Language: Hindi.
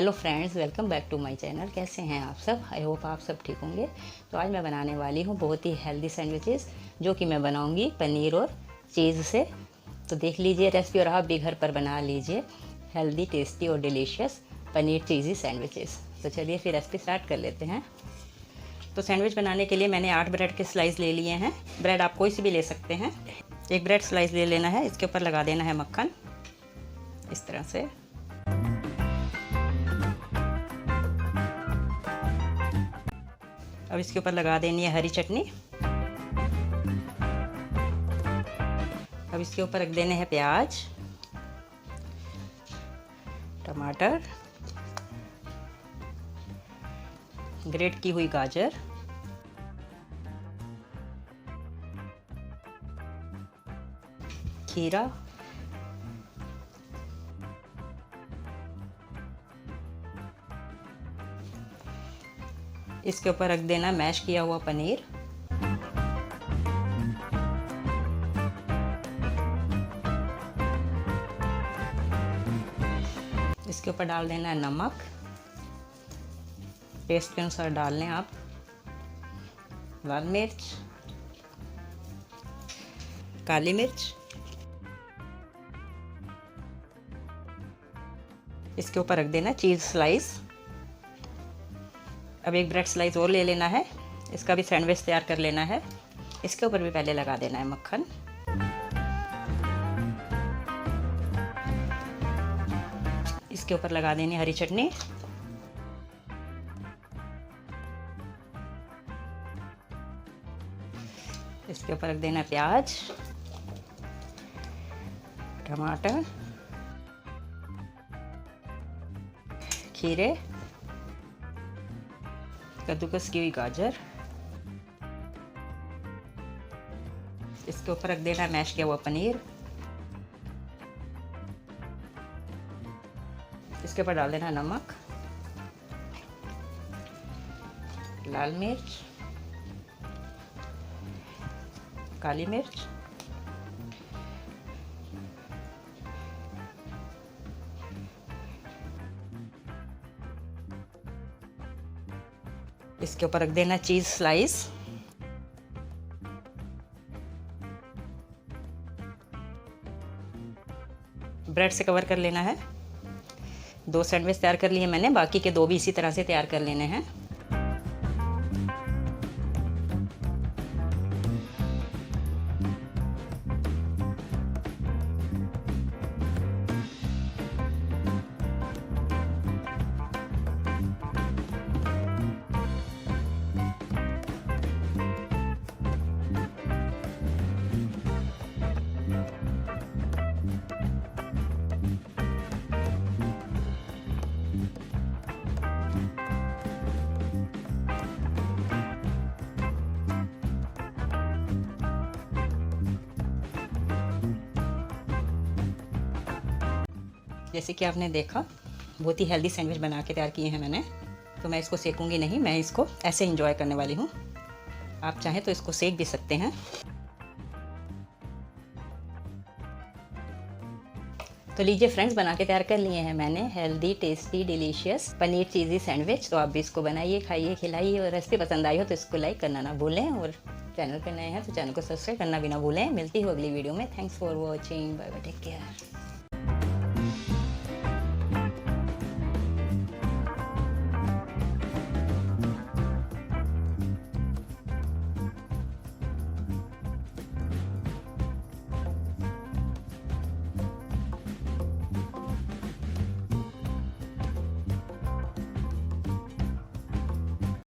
Hello friends, welcome back to my channel. कैसे हैं आप सब? आई होप आप सब ठीक होंगे। तो आज मैं बनाने वाली हूँ बहुत ही हेल्दी सैंडविचेस, जो कि मैं बनाऊँगी पनीर और चीज़ से। तो देख लीजिए रेसिपी और आप भी घर पर बना लीजिए हेल्दी, टेस्टी और डिलीशियस पनीर चीज़ी सैंडविचेस। तो चलिए फिर रेसिपी स्टार्ट कर लेते हैं। तो सैंडविच बनाने के लिए मैंने 8 ब्रेड के स्लाइस ले लिए हैं। ब्रेड आप कोई सी भी ले सकते हैं। एक ब्रेड स्लाइस ले लेना है, इसके ऊपर लगा देना है मक्खन इस तरह से। अब इसके ऊपर लगा देनी है हरी चटनी। अब इसके ऊपर रख देने हैं प्याज, टमाटर, ग्रेट की हुई गाजर, खीरा, इसके ऊपर रख देना मैश किया हुआ पनीर, इसके ऊपर डाल देना है नमक, टेस्ट के अनुसार डाल लें आप, लाल मिर्च, काली मिर्च, इसके ऊपर रख देना चीज़ स्लाइस। अब एक ब्रेड स्लाइस और ले लेना है, इसका भी सैंडविच तैयार कर लेना है। इसके ऊपर भी पहले लगा देना है मक्खन, इसके ऊपर लगा देनी हरी चटनी, इसके ऊपर रख देना प्याज, टमाटर, खीरे, कद्दूकस की हुई गाजर, इसके ऊपर रख देना है मैश किया हुआ पनीर, इसके ऊपर डाल देना है नमक, लाल मिर्च, काली मिर्च, इसके ऊपर रख देना चीज़ स्लाइस, ब्रेड से कवर कर लेना है। 2 सैंडविच तैयार कर लिए मैंने, बाकी के 2 भी इसी तरह से तैयार कर लेने हैं। जैसे कि आपने देखा, बहुत ही हेल्दी सैंडविच बना के तैयार किए हैं मैंने। तो मैं इसको सेकूंगी नहीं, मैं इसको ऐसे एंजॉय करने वाली हूँ। आप चाहें तो इसको सेक भी सकते हैं। तो लीजिए फ्रेंड्स, बना के तैयार कर लिए हैं मैंने हेल्दी, टेस्टी, डिलीशियस पनीर चीज़ी सैंडविच। तो आप भी इसको बनाइए, खाइए, खिलाइए। और रेसिपी पसंद आई हो तो इसको लाइक करना ना भूलें, और चैनल पर नए हैं तो चैनल को सब्सक्राइब करना भी ना भूलें। मिलती हूँ अगली वीडियो में। Thanks for watching. Bye bye, take care.